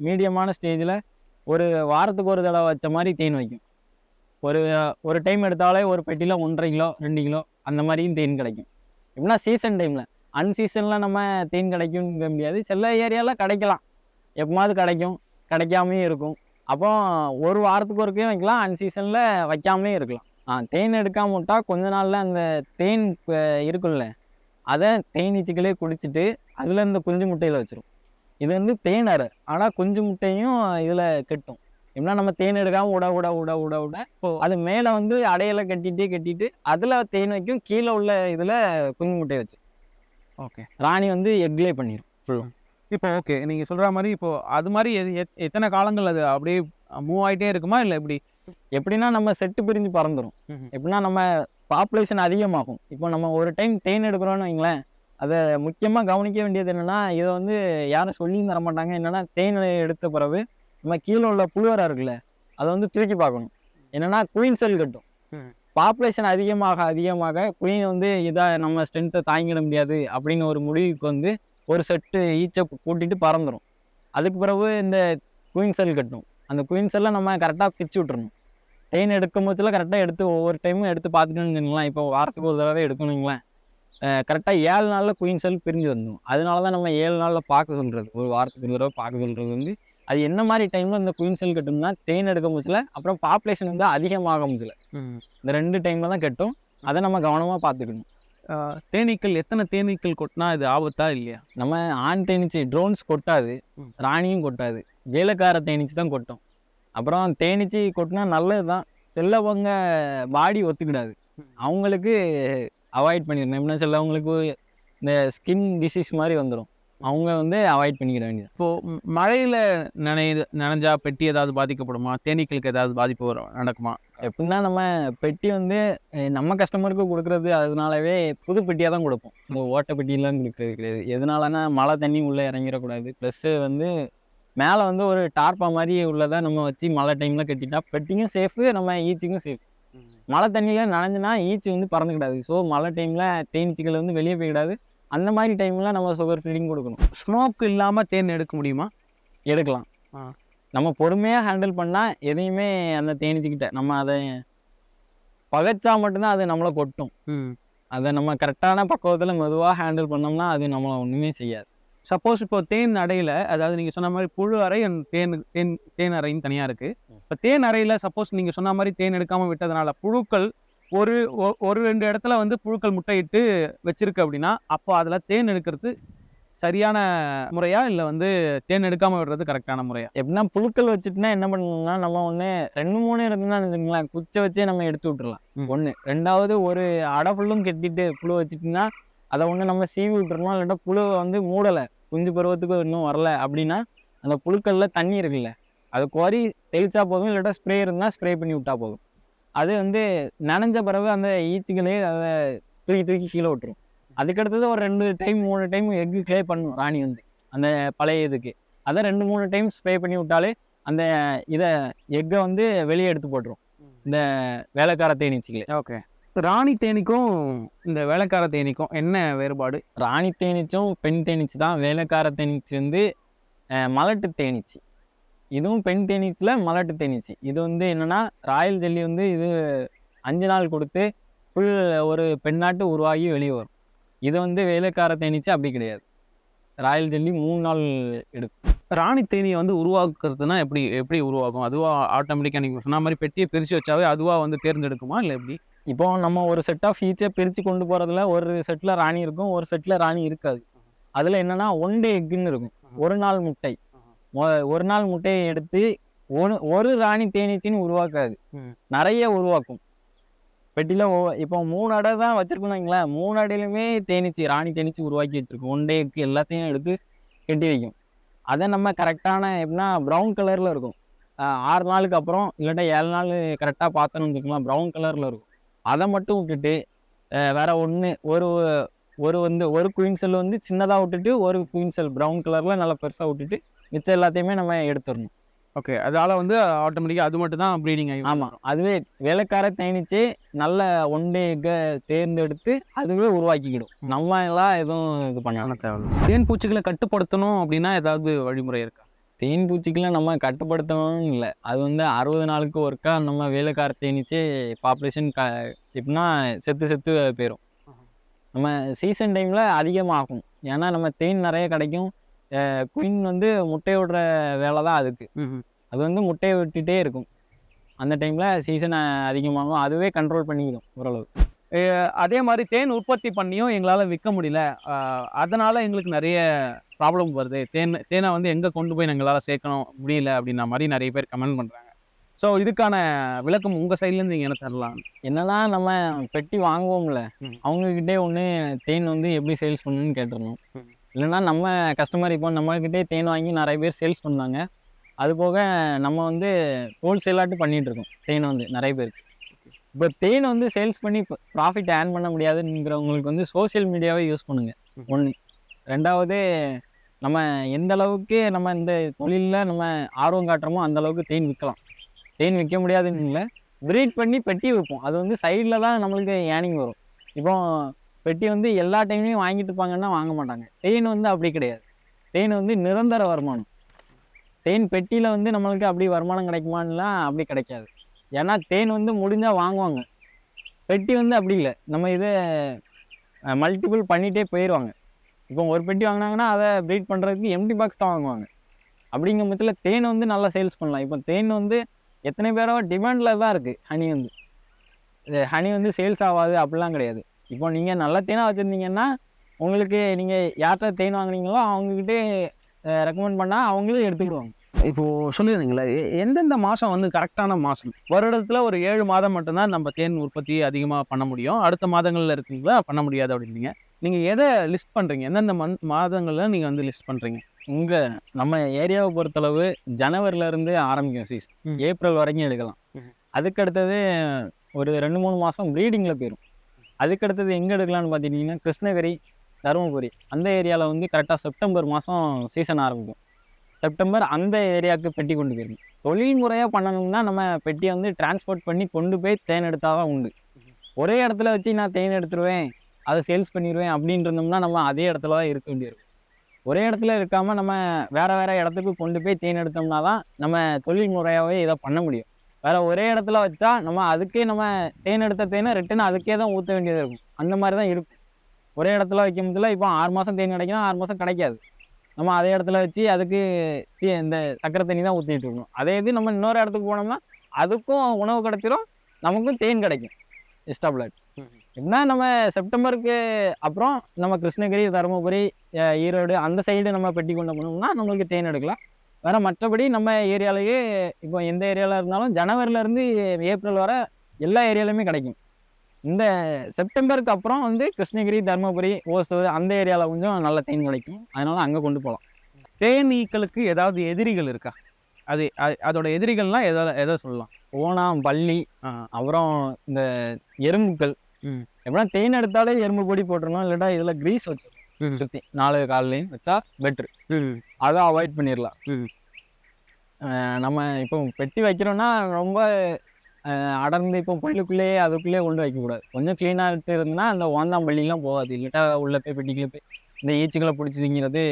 மீடியமான ஸ்டேஜ்ல ஒரு வாரத்துக்கு ஒரு தடவை வச்ச மாரி தேன் வைக்கும். ஒரு ஒரு டைம் எடுத்தாலே ஒரு பெட்டியில 1.5 கிலோ, 2 கிலோ அந்த மாரியும் தேன் கிடைக்கும். எப்படின்னா சீசன் டைம்ல. அன்சீசன்ல நம்ம தேன் கிடைக்கும்னு முடியாது. சில ஏரியால கிடைக்கலாம். எப்பமாவது கிடைக்கும். கிடைக்காமயும் இருக்கும். அப்போ ஒரு வாரத்துக்கு ஒருக்கையும் வைக்கலாம். அன்சீசன்ல வைக்காமலே இருக்கலாம். தேன் எடுக்காம விட்டா கொஞ்ச நாள்ல அந்த தேன் இருக்குல்ல, அதை தேனீச்சிகளே குடிச்சிட்டு அதுல இந்த குஞ்சு முட்டையில வச்சிரும். இது வந்து தேன் அறை. ஆனா குஞ்சு முட்டையும் இதுல கெட்டும். எப்படின்னா நம்ம தேன் எடுக்காம விட அது மேல வந்து அடையில கட்டிட்டு அதுல தேன் வைக்கும். கீழே உள்ள இதுல குஞ்சு முட்டையை வச்சு ஓகே. ராணி வந்து எக்லே பண்ணிடும் ஃபுல்லும். இப்போ ஓகே. நீங்க சொல்ற மாரி இப்போ அது மாரி எத்தனை காலங்கள் அது அப்படியே மூவ் ஆயிட்டே இருக்குமா? இல்ல எப்படி? எப்படின்னா நம்ம செட்டு பிரிஞ்சு பறந்துரும். எப்படின்னா நம்ம பாப்புலேஷன் அதிகமாகும். இப்போ நம்ம ஒரு டைம் தேன் எடுக்கிறோம்னு வைங்களேன், அதை முக்கியமா கவனிக்க வேண்டியது என்னன்னா, இதை வந்து யாரும் சொல்லியும் தர மாட்டாங்க. என்னன்னா தேன் எடுத்த பிறகு நம்ம கீழே உள்ள புழுவரா இருக்குல்ல, அதை வந்து தூக்கி பார்க்கணும். என்னன்னா குயின் செல் கட்டும். பாப்புலேஷன் அதிகமாக குயின் வந்து இதை நம்ம ஸ்ட்ரென்த்தை தாங்கிட முடியாது அப்படின்னு ஒரு முடிவுக்கு வந்து ஒரு செட்டு ஈச்சை கூட்டிட்டு பறந்துடும். அதுக்கு பிறகு இந்த குயின் செல் கட்டும். அந்த குயின் செல்லை நம்ம கரெக்டாக பிச்சு விட்டுறணும். தேன் எடுக்கும் போதுல கரெக்டாக எடுத்து ஒவ்வொரு டைமும் எடுத்து பார்த்துக்கணும்னு வச்சுங்களேன். இப்போ வாரத்துக்கு ஒரு தடவை எடுக்கணுங்களேன். கரெக்டாக 7 நாளில் குயின் செல் பிரிஞ்சு வந்துடும். அதனால தான் நம்ம 7 நாளில் பார்க்க சொல்கிறது. ஒரு வாரத்துக்கு ஒரு தடவை பார்க்க சொல்கிறது வந்து அது என்ன மாதிரி டைமில் இந்த குயின் செல் கட்டும்னா தேன் எடுக்கும் போதுல அப்புறம் பாப்புலேஷன் வந்து அதிகமாகும் போதுல இந்த 2 டைமில் தான் கட்டும். அதை நம்ம கவனமாக பார்த்துக்கணும். தேனீக்கள் எத்தனை தேனீக்கள் கொட்டினா இது ஆபத்தா இல்லையா? நம்ம ஆண் தேனீச்சி ட்ரோன்ஸ் கொட்டாது, ராணியும் கொட்டாது, வேலைக்கார தேனீச்சி தான் கொட்டும். அப்புறம் தேனீச்சி கொட்டினா நல்லது தான். சிலவங்க பாடி ஒத்துக்கிடாது. அவங்களுக்கு அவாய்ட் பண்ணிடணும். எப்படின்னா சிலவங்களுக்கு இந்த ஸ்கின் டிசீஸ் மாதிரி வந்துடும். அவங்க வந்து அவாய்ட் பண்ணிக்கிட வேண்டியது. இப்போ மழையில நனைஞ்சா பெட்டி ஏதாவது பாதிக்கப்படுமா? தேனீக்களுக்கு ஏதாவது பாதிப்பு நடக்குமா? எப்படின்னா நம்ம பெட்டி வந்து நம்ம கஸ்டமருக்கு கொடுக்குறது அதனாலவே புது பெட்டியாக தான் கொடுப்போம். இந்த ஓட்டை பெட்டியெலாம் கொடுக்குறது கிடையாது. எதனாலனா மழை தண்ணி உள்ளே இறங்கிடக்கூடாது. ப்ளஸ்ஸு வந்து மேலே வந்து ஒரு டார்ப்பா மாதிரி உள்ளதை நம்ம வச்சு மழை டைமில் கட்டிட்டா பெட்டியும் சேஃபு, நம்ம ஈச்சிக்கும் சேஃப். மழை தண்ணியில் நனைஞ்சுனா ஈச்சி வந்து பறந்துக்கிடாது. ஸோ மழை டைமில் தேனீச்சிகள் வந்து வெளியே போய்க்கிடாது. அந்த மாதிரி டைமில் நம்ம சுகர் ஃபீடிங் கொடுக்கணும். ஸ்மோக் இல்லாமல் தேன் எடுக்க முடியுமா? எடுக்கலாம். நம்ம பொறுமையாக ஹேண்டில் பண்ணால் எதையுமே அந்த தேனீச்சிக்கிட்ட நம்ம அதை பகைச்சா மட்டும்தான் அது நம்மளை கொட்டும். அதை நம்ம கரெக்டான பக்குவத்தில் மெதுவாக ஹேண்டில் பண்ணோம்னா அது நம்மளை ஒன்றுமே செய்யாது. சப்போஸ் இப்போ தேன் அறையில், அதாவது நீங்கள் சொன்ன மாதிரி புழு அறை தேன் அறைன்னு தனியாக இருக்குது. இப்போ தேன் அறையில் சப்போஸ் நீங்கள் சொன்ன மாதிரி தேன் எடுக்காமல் விட்டதுனால புழுக்கள் ஒரு 2 இடத்துல வந்து புழுக்கள் முட்டையிட்டு வச்சிருக்கு அப்படின்னா, அப்போ அதில் தேன் எடுக்கிறது சரியான முறையா, இல்லை வந்து தேன் எடுக்காமல் விடுறது கரெக்டான முறையா? எப்படின்னா புழுக்கள் வச்சுட்டுனா என்ன பண்ணணும்னா, நம்ம ஒன்று 2, 3 இருக்குன்னா வச்சுங்களேன், குச்சை வச்சே நம்ம எடுத்து விட்டுறலாம். ஒன்று. 2வது ஒரு அடை ஃபுல்லும் கட்டிட்டு புழு வச்சுட்டுனா அதை ஒன்று நம்ம சீவி விட்டுறணும். இல்லாட்டா புழுவை வந்து மூடலை, குஞ்சு பருவத்துக்கு இன்னும் வரல அப்படின்னா அந்த புழுக்களில் தண்ணி இருக்குல்ல, அது கோரி தெளிச்சா போதும். இல்லாட்டா ஸ்ப்ரே இருந்தால் ஸ்ப்ரே பண்ணி விட்டா போதும். அது வந்து நனைஞ்ச பிறகு அந்த ஈச்சிகளே அதை தூக்கி கீழே விட்டுரும். அதுக்கடுத்தது ஒரு 2 டைம் 3 டைம் எக்கு க்ளே பண்ணும் ராணி வந்து அந்த பழைய இதுக்கு. அதை 2, 3 டைம் ஸ்ப்ரே பண்ணி விட்டாலே அந்த எக்கை வந்து வெளியே எடுத்து போட்டுரும் இந்த வேலைக்கார தேனீச்சிகளே. ஓகே. ராணி தேனீக்கும் இந்த வேலைக்கார தேனீக்கும் என்ன வேறுபாடு? ராணி தேனீச்சும் பெண் தேனீச்சு தான். வேலைக்கார தேனீச்சு வந்து மலட்டு தேனீச்சு. இதுவும் பெண் தேனீச்சில் மலட்டு தேனீச்சு. இது வந்து என்னன்னா ராயல் ஜெல்லி வந்து இது 5 நாள் கொடுத்து ஃபுல் ஒரு பெண்ணாட்டு உருவாகி வெளியே வரும். இது வந்து வேலைக்கார தேனீச்சு அப்படி கிடையாது. ராயல் ஜெல்லி 3 நாள் எடுக்கும். ராணி தேனியை வந்து உருவாக்குறதுனா எப்படி எப்படி உருவாகும்? அதுவா ஆட்டோமேட்டிக்காக நீங்கள் சொன்ன மாதிரி பெட்டியை பிரித்து வச்சாவே அதுவாக வந்து தேர்ந்தெடுக்குமா இல்லை எப்படி? இப்போ நம்ம ஒரு செட் ஆஃப் ஈச்சை பிரித்து கொண்டு போகிறதுல ஒரு செட்டில் ராணி இருக்கும், ஒரு செட்டில் ராணி இருக்காது. அதில் என்னன்னா ஒன் டே எக்குன்னு இருக்கும், ஒரு நாள் முட்டை. ஒரு நாள் முட்டையை எடுத்து ஒரு ராணி தேனீச்சின்னு உருவாக்காது, நிறைய உருவாக்கும். பெட்டியில் இப்போ 3 அடை தான் வச்சிருக்கோம்னு வைங்களேன், 3 அடையிலுமே தேனீச்சி ராணி தேனீச்சி உருவாக்கி வச்சிருக்கும். ஒன் டே எக்கு எல்லாத்தையும் எடுத்து கட்டி வைக்கும். அதை நம்ம கரெக்டான எப்படின்னா ப்ரௌன் கலரில் இருக்கும். 6 நாளுக்கு அப்புறம் இல்லாட்டா 7 நாள் கரெக்டாக பார்த்தோன்னு வச்சுக்கலாம், ப்ரௌன் கலரில் இருக்கும். அதை மட்டும் விட்டுட்டு வேற ஒரு குயின் செல் வந்து சின்னதாக விட்டுட்டு ஒரு குயின் செல் ப்ரௌன் கலரில் நல்லா பெருசாக விட்டுட்டு மிச்சம் எல்லாத்தையுமே நம்ம எடுத்துடணும். ஓகே, அதால் வந்து ஆட்டோமேட்டிக்காக அது மட்டும் தான் ப்ரீடிங் ஆகி. ஆமாம், அதுவே வேலைக்கார தேனீச்சே நல்ல ஒன் டே எக்கை தேர்ந்தெடுத்து அதுவே உருவாக்கிக்கிடும். நம்ம எல்லாம் எதுவும் இது பண்ண தேவையில்லை. தேன் பூச்சிகளை கட்டுப்படுத்தணும் அப்படின்னா ஏதாவது வழிமுறை இருக்கா? தேன் பூச்சிக்கெல்லாம் நம்ம கட்டுப்படுத்தணும்னு இல்லை, அது வந்து 60 நாளுக்கு ஒருக்கா நம்ம வேலைக்கார தேனீச்சே பாப்புலேஷன் எப்படின்னா செத்து போயிடும். நம்ம சீசன் டைமில் அதிகமாகும், ஏன்னா நம்ம தேன் நிறைய கிடைக்கும். குயின் வந்து முட்டை விடுற வேலை தான் அதுக்கு. அது வந்து முட்டையை விட்டுட்டே இருக்கும். அந்த டைமில் சீசன் அதிகமாகும், அதுவே கண்ட்ரோல் பண்ணிக்கிடும் ஓரளவு. அதே மாதிரி தேன் உற்பத்தி பண்ணியும் எங்களால் விற்க முடியல, அதனால் எங்களுக்கு நிறைய ப்ராப்ளம் வருது, தேனை வந்து எங்கே கொண்டு போய் எங்களால் சேர்க்கணும் முடியல அப்படின்ற மாதிரி நிறைய பேர் கமெண்ட் பண்ணுறாங்க. ஸோ இதுக்கான விளக்கம் உங்கள் சைட்லேருந்து நீங்கள் என்ன தரலாம்? என்னன்னா நம்ம பெட்டி வாங்குவோம்ல, அவங்கக்கிட்டே ஒன்று தேன் வந்து எப்படி சேல்ஸ் பண்ணணும்னு கேட்டுடணும். இல்லைன்னா நம்ம கஸ்டமர் இப்போ நம்மக்கிட்டே தேன் வாங்கி நிறைய பேர் சேல்ஸ் பண்ணாங்க. அது போக நம்ம வந்து ஹோல்சேலாட்டு பண்ணிகிட்ருக்கோம் தேன் வந்து நிறைய பேருக்கு. இப்போ தேன் வந்து சேல்ஸ் பண்ணி ப்ராஃபிட் ஏர்ன் பண்ண முடியாதுங்கிறவங்களுக்கு வந்து சோசியல் மீடியாவே யூஸ் பண்ணுங்கள் ஒன்று. 2வது, நம்ம எந்த அளவுக்கு நம்ம இந்த தொழிலில் நம்ம ஆர்வம் காட்டுறோமோ அந்த அளவுக்கு தேன் விற்கலாம். தேன் விற்க முடியாதுன்னு இல்லை, ப்ரீட் பண்ணி பெட்டி வைப்போம். அது வந்து சைடில் தான் நம்மளுக்கு ஏர்னிங் வரும். இப்போ பெட்டி வந்து எல்லா டைம்லையும் வாங்கிட்டு இருப்பாங்கன்னா வாங்க மாட்டாங்க. தேன் வந்து அப்படி கிடையாது. தேன் வந்து நிரந்தர வருமானம். தேன் பெட்டியில் வந்து நம்மளுக்கு அப்படி வருமானம் கிடைக்குமான்லாம் அப்படி கிடைக்காது. ஏன்னா தேன் வந்து முடிஞ்சால் வாங்குவாங்க. பெட்டி வந்து அப்படி இல்லை, நம்ம இதை மல்டிபிள் பண்ணிகிட்டே போயிடுவாங்க. இப்போ ஒரு பெட்டி வாங்கினாங்கன்னா அதை ப்ரீட் பண்ணுறதுக்கு எம்டி பாக்ஸ் தான் வாங்குவாங்க. அப்படிங்கிற பட்சத்தில் தேன் வந்து நல்லா சேல்ஸ் பண்ணலாம். இப்போ தேன் வந்து எத்தனை பேரோ டிமாண்டில் தான் இருக்குது. ஹனி வந்து சேல்ஸ் ஆகாது அப்படிலாம் கிடையாது. இப்போ நீங்கள் நல்ல தேனாக வச்சுருந்தீங்கன்னா உங்களுக்கு நீங்கள் யார்கிட்ட தேன் வாங்குனீங்களோ அவங்கக்கிட்டே ரெக்கமெண்ட் பண்ணால் அவங்களும் எடுத்துக்கிடுவாங்க. இப்போது சொல்லியிருந்தீங்களா எந்தெந்த மாதம் வந்து கரெக்டான மாதம்? வருடத்தில் ஒரு 7 மாதம் மட்டும்தான் நம்ம தேன் உற்பத்தி அதிகமாக பண்ண முடியும், அடுத்த மாதங்களில் இருக்கீங்களா பண்ண முடியாது அப்படின்னீங்க. நீங்கள் எதை லிஸ்ட் பண்ணுறீங்க? எந்தெந்த மாதங்களில் நீங்கள் வந்து லிஸ்ட் பண்ணுறீங்க? இங்கே நம்ம ஏரியாவை பொறுத்தளவு ஜனவரிலேருந்து ஆரம்பிக்கும் சீசன், ஏப்ரல் வரைக்கும் எடுக்கலாம். அதுக்கடுத்தது ஒரு 2-3 மாதம் ப்ரீடிங்கில் போயிடும். அதுக்கடுத்தது எங்கே எடுக்கலான்னு பார்த்துட்டிங்கன்னா கிருஷ்ணகிரி, தருமபுரி அந்த ஏரியாவில் வந்து கரெக்டாக செப்டம்பர் மாதம் சீசன் ஆரம்பிக்கும். செப்டம்பர் அந்த ஏரியாவுக்கு பெட்டி கொண்டு போயிருக்கும். தொழில் முறையாக பண்ணணும்னா நம்ம பெட்டியை வந்து டிரான்ஸ்போர்ட் பண்ணி கொண்டு போய் தேன் எடுத்தால் தான் உண்டு. ஒரே இடத்துல வச்சு நான் தேன் எடுத்துருவேன், அதை சேல்ஸ் பண்ணிடுவேன் அப்படின்னு இருந்தோம்னா நம்ம அதே இடத்துல தான் இருக்க வேண்டியிருக்கும். ஒரே இடத்துல இருக்காமல் நம்ம வேறு இடத்துக்கு கொண்டு போய் தேன் எடுத்தோம்னா தான் நம்ம தொழில் முறையாகவே இதை பண்ண முடியும். வேறு ஒரே இடத்துல வச்சா நம்ம அதுக்கே நம்ம தேன் எடுத்த தேனை ரிட்டன் அதுக்கே தான் ஊற்ற வேண்டியதாக இருக்கும். அந்த மாதிரி தான் இருக்கும். ஒரே இடத்துல வைக்கும் போதில் இப்போ 6 மாதம் தேன் கிடைக்குன்னா 6 மாதம் கிடைக்காது. நம்ம அதே இடத்துல வச்சு அதுக்கு இந்த சக்கரை தண்ணி தான் ஊற்றிட்டு இருக்கணும். அதே இது நம்ம இன்னொரு இடத்துக்கு போனோம்னா அதுக்கும் உணவு கிடைச்சிரும், நமக்கும் தேன் கிடைக்கும் எஸ்டாப்லட். எப்படின்னா நம்ம செப்டம்பருக்கு அப்புறம் நம்ம கிருஷ்ணகிரி, தருமபுரி, ஈரோடு அந்த சைடு நம்ம பெட்டி கொண்டு போனோம்னா நம்மளுக்கு தேன் எடுக்கலாம். வேறு மற்றபடி நம்ம ஏரியாலேயே இப்போ எந்த ஏரியாவில் இருந்தாலும் ஜனவரிலேருந்து ஏப்ரல் வரை எல்லா ஏரியாலையுமே கிடைக்கும். இந்த செப்டம்பருக்கு அப்புறம் வந்து கிருஷ்ணகிரி, தருமபுரி, ஓசூர் அந்த ஏரியாவில் கொஞ்சம் நல்ல தேன் கிடைக்கும். அதனால் அங்கே கொண்டு போகலாம். தேனீக்களுக்கு ஏதாவது எதிரிகள் இருக்கா? அதோட எதிரிகள்லாம் எதை சொல்லலாம்? ஓணாம், பல்லி, அப்புறம் இந்த எறும்புகள். எப்படின்னா தேன் எடுத்தாலே எறும்பு பொடி போட்டுருணும், இல்லாட்டா இதில் கிரீஸ் வச்சிடணும் சுற்றி 4 கால்லையும் வச்சா பெட்ரு. அதை அவாய்ட் பண்ணிடலாம். நம்ம இப்போ பெட்டி வைக்கிறோன்னா ரொம்ப அடர்ந்து இப்போ புல்லுக்குள்ளேயே அதுக்குள்ளேயே கொண்டு வைக்கக்கூடாது. கொஞ்சம் க்ளீனாகிட்டு இருந்ததுன்னா அந்த ஓந்தாம்பள்ளிலாம் போகாது. இல்லாட்டா உள்ள போய் பெட்டிக்குள்ளே போய் இந்த ஈச்சிகளை பிடிச்சி திங்கிறது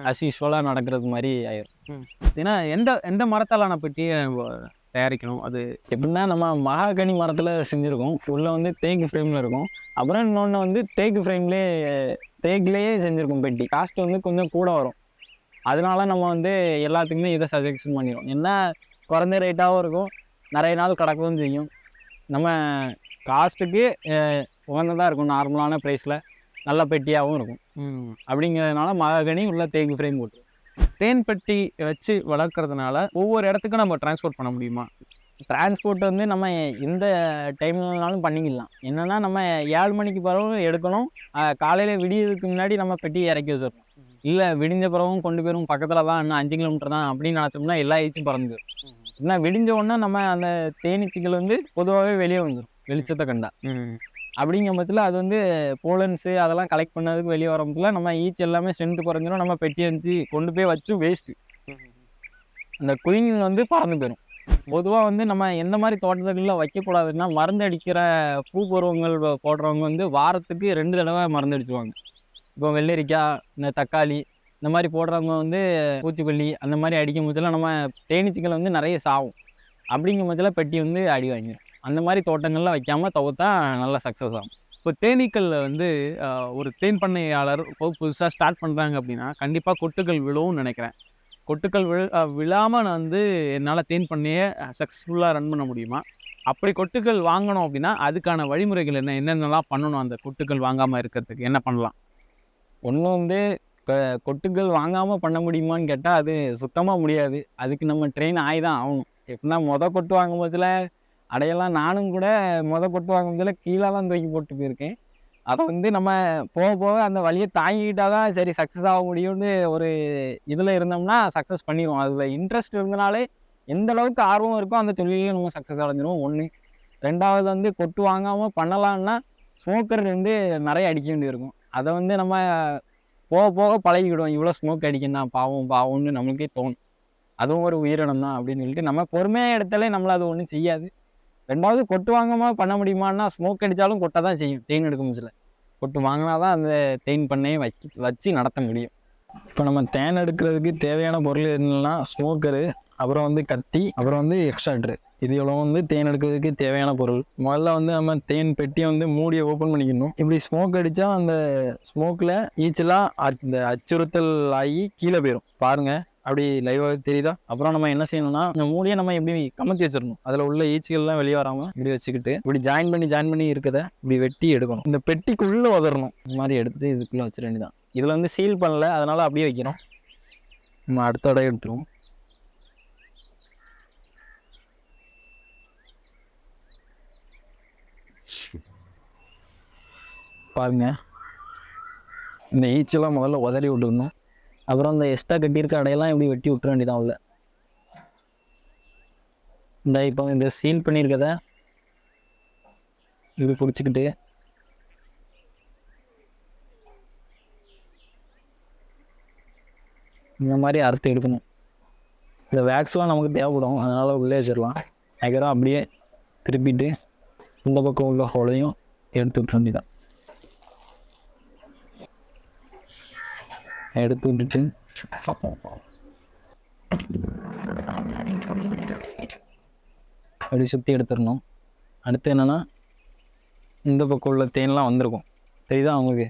அஸ் யூஸ்வலாக நடக்கிறது மாதிரி ஆயிரும். ஏன்னா எந்த எந்த மரத்தாலான பெட்டியை தயாரிக்கணும் அது? எப்படின்னா நம்ம மகாகனி மரத்தில் செஞ்சுருக்கோம். உள்ளே வந்து தேக்கு ஃப்ரேமில் இருக்கும். அப்புறம் இன்னொன்று வந்து தேக்குலேயே செஞ்சுருக்கோம் பெட்டி. காஸ்ட் வந்து கொஞ்சம் கூட வரும். அதனால நம்ம வந்து எல்லாத்துக்குமே இதை சஜெக்ஷன் பண்ணிடுவோம். என்ன குறைந்த ரேட்டாகவும் இருக்கும், நிறைய நாள் கிடக்கவும் செய்யும். நம்ம காஸ்ட்டுக்கு உகந்ததாக இருக்கும், நார்மலான ப்ரைஸில் நல்ல பெட்டியாகவும் இருக்கும். அப்படிங்கிறதுனால மகாகனி உள்ள தேக்கு ஃப்ரேம் போட்டு தேன் பெட்டி வச்சு வளர்க்குறதுனால ஒவ்வொரு இடத்துக்கும் நம்ம டிரான்ஸ்போர்ட் பண்ண முடியுமா? டிரான்ஸ்போர்ட் வந்து நம்ம எந்த டைம்லனாலும் பண்ணிக்கலாம். என்னென்னா நம்ம 7 மணிக்கு பிறகு எடுக்கணும். காலையில் விடியதுக்கு முன்னாடி நம்ம பெட்டி இறக்கி வச்சிடணும். இல்லை விடிஞ்ச பிறகும் கொண்டு போயிடும், பக்கத்தில் தான், இன்னும் 5 கிலோமீட்டர் தான் அப்படின்னு நினச்சோம்னா எல்லா ஈச்சும் பறந்து போயிடும். ஏன்னா விடிஞ்ச உடனே நம்ம அந்த தேனீச்சிகள் வந்து பொதுவாகவே வெளியே வந்துடும் வெளிச்சத்தை கண்டா. அப்படிங்கிற பட்சத்தில் அது வந்து போலன்ஸு அதெல்லாம் கலெக்ட் பண்ணதுக்கு வெளியே வரப்போல நம்ம ஈச்சி எல்லாமே ஸ்ட்ரென்த்து குறைஞ்சிடும். நம்ம பெட்டி வந்து கொண்டு போய் வச்சும் வேஸ்ட்டு. அந்த குயின் வந்து பறந்து போயிடும். பொதுவாக வந்து நம்ம எந்த மாதிரி தோட்டத்துக்குள்ள வைக்கக்கூடாதுன்னா, மருந்து அடிக்கிற பூ பருவங்கள் போடுறவங்க வந்து வாரத்துக்கு 2 தடவை மருந்து அடிச்சுவாங்க. இப்போ வெள்ளரிக்காய், இந்த தக்காளி இந்த மாதிரி போடுறவங்க வந்து பூச்சிக்கொல்லி அந்த மாதிரி அடிக்கும் பட்சத்தில் நம்ம தேனீச்சிகள் வந்து நிறைய சாகும். அப்படிங்கும் பட்சத்தில் பெட்டி வந்து அடி வாங்கிடும். அந்த மாதிரி தோட்டங்கள்லாம் வைக்காமல் தவிர்த்தா நல்லா சக்ஸஸ் ஆகும். இப்போ தேனீக்களில் வந்து ஒரு தேன் பண்ணையாளர் புதுசாக ஸ்டார்ட் பண்ணுறாங்க அப்படின்னா கண்டிப்பாக கொட்டுகள் விழுவும் நினைக்கிறேன். கொட்டுக்கள் விழாமல் நான் வந்து என்னால் தேன் பண்ணையை சக்ஸஸ்ஃபுல்லாக ரன் பண்ண முடியுமா? அப்படி கொட்டுக்கள் வாங்கணும் அப்படின்னா அதுக்கான வழிமுறைகள் என்னென்னலாம் பண்ணணும்? அந்த கொட்டுக்கள் வாங்காமல் இருக்கிறதுக்கு என்ன பண்ணலாம்? ஒன்று வந்து கொட்டுக்கள் வாங்காமல் பண்ண முடியுமான்னு கேட்டால் அது சுத்தமாக முடியாது. அதுக்கு நம்ம ட்ரெயின் ஆகி தான் ஆகணும். எப்படின்னா கொட்டு வாங்கும் போதில் அடையெல்லாம் நானும் கூட கொட்டு வாங்கும் போதில் கீழெல்லாம் தூக்கி போட்டு போயிருக்கேன். அதை வந்து நம்ம போக போக அந்த வழியை தாங்கிக்கிட்டால் தான் சரி சக்ஸஸ் ஆக முடியும்னு ஒரு இதில் இருந்தோம்னா சக்ஸஸ் பண்ணிடுவோம். அதில் இன்ட்ரெஸ்ட் இருந்தனாலே எந்த அளவுக்கு ஆர்வம் இருக்கோ அந்த தொழிலையும் நம்ம சக்ஸஸ் அடைஞ்சிருவோம். 1. 2வது வந்து கொட்டு வாங்காமல் பண்ணலான்னா ஸ்மோக்கர் வந்து நிறைய அடிக்க வேண்டியிருக்கும். அதை வந்து நம்ம போக போக பழகிக்கிடுவோம். இவ்வளோ ஸ்மோக் அடிக்கணும் பாவம்னு நம்மளுக்கே தோணும். அதுவும் ஒரு உயிரினம் தான் அப்படின்னு சொல்லிட்டு நம்ம பொறுமையாக எடுத்தாலே நம்மளை அது ஒன்றும் செய்யாது. 2வது கொட்டு வாங்காமல் பண்ண முடியுமான்னா ஸ்மோக் அடித்தாலும் கொட்டை தான் செய்யும். தேன் எடுக்கும் போதில் கொட்டு வாங்கினா தான் அந்த தேன் பண்ணையை வச்சு நடத்த முடியும். இப்போ நம்ம தேன் எடுக்கிறதுக்கு தேவையான பொருள் என்னன்னா ஸ்மோக்கரு, அப்புறம் வந்து கத்தி, அப்புறம் வந்து எக்ஸ்ட்ராக்டரு. இது எவ்வளோ வந்து தேன் எடுக்கிறதுக்கு தேவையான பொருள். முதல்ல வந்து நம்ம தேன் பெட்டியை வந்து மூடியை ஓப்பன் பண்ணிக்கணும். இப்படி ஸ்மோக் அடித்தா அந்த ஸ்மோக்கில் ஈச்செல்லாம் அந்த அச்சுறுத்தல் ஆகி கீழே போயிடும். பாருங்கள், அப்படி லைவாக தெரியுதா? அப்புறம் நம்ம என்ன செய்யணும்னா இந்த மூடியை நம்ம எப்படி கமத்தி வச்சிடணும். அதில் உள்ள ஈச்சிகள்லாம் வெளியே வராமல் இப்படி வச்சுக்கிட்டு இப்படி ஜாயின் பண்ணி இருக்கதை இப்படி வெட்டி எடுக்கணும். இந்த பெட்டிக்குள்ளே உதறணும். இந்த மாதிரி எடுத்துகிட்டு இதுக்குள்ளே வச்சிட வேண்டியதான். இதில் வந்து சீல் பண்ணல, அதனால் அப்படியே வைக்கிறோம். நம்ம அடுத்த இடம் எடுத்துருவோம். பாருங்க, இந்த ஈச்செல்லாம் முதல்ல உதறி விட்டுக்கணும். அப்புறம் இந்த எக்ஸ்ட்ரா கட்டியிருக்க அடையெல்லாம் இப்படி வெட்டி விட்டுற வேண்டியதான் உள்ள. இந்த இப்போ இந்த சீல் பண்ணியிருக்கத இது பிடிச்சிக்கிட்டு இந்த மாதிரி அறுத்து எடுக்கணும். இந்த வேக்ஸ்லாம் நமக்கு தேவைப்படும், அதனால் உள்ளே வச்சிடலாம். அதுக்கப்புறம் அப்படியே திருப்பிட்டு இந்த பக்கம் உள்ள ஹோலையும் எடுத்து விட்டுற வேண்டியதான். எடுத்து விட்டுட்டு அப்படி சுற்றி எடுத்துடணும். அடுத்து என்னென்னா இந்த பக்கம் உள்ள தேன்லாம் வந்திருக்கும், தெரியுதா அவங்களுக்கு?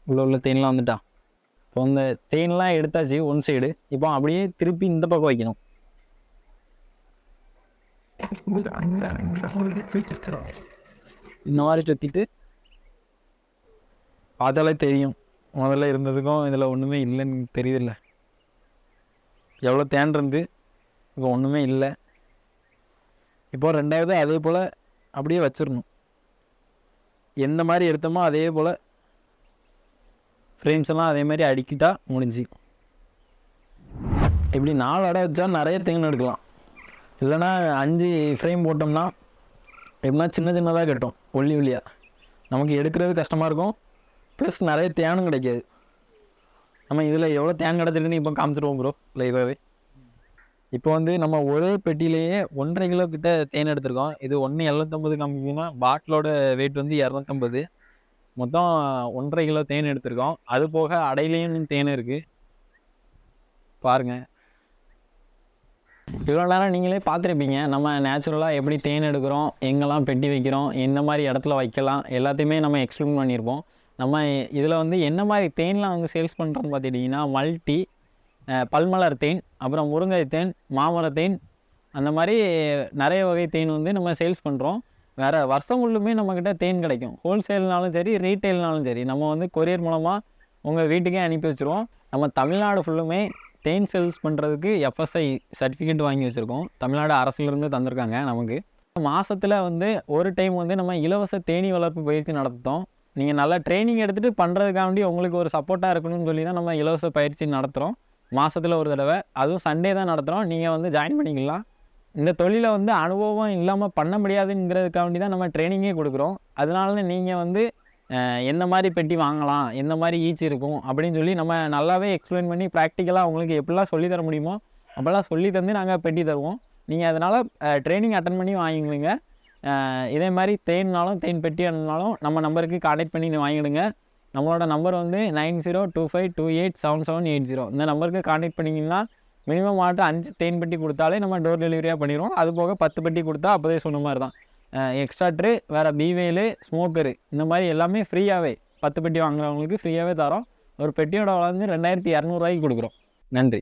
உள்ள தேன்லாம் வந்துட்டா. இப்போ இந்த தேன்லாம் எடுத்தாச்சு ஒன் சைடு. இப்போ அப்படியே திருப்பி இந்த பக்கம் வைக்கணும். இந்த மாதிரி சுற்றிட்டு பார்த்தாலே தெரியும் முதல்ல இருந்ததுக்கும் இதில் ஒன்றுமே இல்லைன்னு தெரியுதில்ல. எவ்வளோ தேன் இருந்து இப்போ ஒன்றுமே இல்லை. இப்போ 2வது அதே போல் அப்படியே வச்சிடணும். எந்த மாதிரி எடுத்தோமோ அதே போல் ஃப்ரேம்ஸ் எல்லாம் அதே மாதிரி அடிக்கிட்டா முடிஞ்சு. இப்படி 4 அடை வச்சா நிறைய தேன் எடுக்கலாம். இல்லைன்னா 5 ஃப்ரேம் போட்டோம்னா எப்படின்னா சின்னதாக கட்டும், ஒல்லியாக. நமக்கு எடுக்கிறது கஷ்டமாக இருக்கும், ப்ளஸ் நிறைய தேனும் கிடைக்காது. நம்ம இதில் எவ்வளோ தேன் கிடச்சிருக்குன்னு இப்போ காமிச்சிருவோம் ப்ரோ லைவாகவே. இப்போ வந்து நம்ம ஒரே பெட்டியிலேயே 1.5 கிலோ கிட்ட தேன் எடுத்திருக்கோம். இது 1.750 காமிக்குதுன்னா பாட்டிலோட வெயிட் வந்து 250. மொத்தம் 1.5 கிலோ தேன் எடுத்திருக்கோம். அது போக அடையிலையும் தேன் இருக்கு பாருங்க. இவ்வளோ நேரம் நீங்களே பார்த்துருப்பீங்க. நம்ம நேச்சுரலாக எப்படி தேன் எடுக்கிறோம், எங்கெல்லாம் பெட்டி வைக்கிறோம், எந்த மாதிரி இடத்துல வைக்கலாம், எல்லாத்தையுமே நம்ம எக்ஸ்பிளைன் பண்ணியிருப்போம். நம்ம இதில் வந்து என்ன மாதிரி தேன்லாம் வந்து சேல்ஸ் பண்ணுறோன்னு பார்த்துட்டிங்கன்னா, மல்டி, பல்மலர் தேன், அப்புறம் முருங்கை தேன், மாமர தேன், அந்த மாதிரி நிறைய வகை தேன் வந்து நம்ம சேல்ஸ் பண்ணுறோம். வேறு வருஷம் முழுமே நம்மக்கிட்ட தேன் கிடைக்கும். ஹோல்சேல்னாலும் சரி, ரீட்டெயில்னாலும் சரி, நம்ம வந்து கொரியர் மூலமாக உங்கள் வீட்டுக்கே அனுப்பி வச்சுருவோம். நம்ம தமிழ்நாடு ஃபுல்லுமே தேன் சேல்ஸ் பண்ணுறதுக்கு எஃப்எஸ்ஐ சர்டிஃபிகேட் வாங்கி வச்சுருக்கோம். தமிழ்நாடு அரசுலேருந்து தந்திருக்காங்க நமக்கு. மாதத்தில் வந்து ஒரு டைம் வந்து நம்ம இலவச தேனீ வளர்ப்பு பயிற்சி நடத்துகிறோம். நீங்கள் நல்லா ட்ரைனிங் எடுத்துகிட்டு பண்ணுறதுக்காண்டி உங்களுக்கு ஒரு சப்போர்ட்டாக இருக்கணும்னு சொல்லி தான் நம்ம இலவச பயிற்சி நடத்துகிறோம். மாதத்தில் ஒரு தடவை, அதுவும் சண்டே தான் நடத்துகிறோம். நீங்கள் வந்து ஜாயின் பண்ணிக்கலாம். இந்த தொழிலை வந்து அனுபவம் இல்லாமல் பண்ண முடியாதுங்கிறதுக்காண்டி தான் நம்ம ட்ரைனிங்கே கொடுக்குறோம். அதனால நீங்கள் வந்து எந்த மாதிரி பெட்டி வாங்கலாம், எந்த மாதிரி ஈச் இருக்கும் அப்படின்னு சொல்லி நம்ம நல்லாவே எக்ஸ்பிளைன் பண்ணி ப்ராக்டிக்கலாக உங்களுக்கு எப்படிலாம் சொல்லித்தர முடியுமோ அப்போல்லாம் சொல்லி தந்து நாங்கள் பெட்டி தருவோம். நீங்கள் அதனால் ட்ரைனிங் அட்டன் பண்ணி வாங்கிடுங்க. இதே மாதிரி தேன்னாலும் தேன் பெட்டி இருந்தாலும் நம்ம நம்பருக்கு கான்டாக்ட் பண்ணி வாங்கிடுங்க. நம்மளோட நம்பர் வந்து 9025287780. இந்த நம்பருக்கு கான்டாக்ட் பண்ணிங்கன்னா மினிமம் ஆட்டு 5 தேன் பெட்டி கொடுத்தாலே நம்ம டோர் டெலிவரியாக பண்ணிடுவோம். அது போக 10 பெட்டி கொடுத்தா அப்போதே சொன்ன மாதிரி தான் எக்ஸ்ட்ராட்ரு, வேறு பீவேலு, ஸ்மோக்கரு, இந்த மாதிரி எல்லாமே ஃப்ரீயாகவே 10 பெட்டி வாங்குறவங்களுக்கு ஃப்ரீயாகவே தரோம். ஒரு பெட்டியோட விலை வந்து 2200 ரூபாய்க்கு கொடுக்குறோம். நன்றி.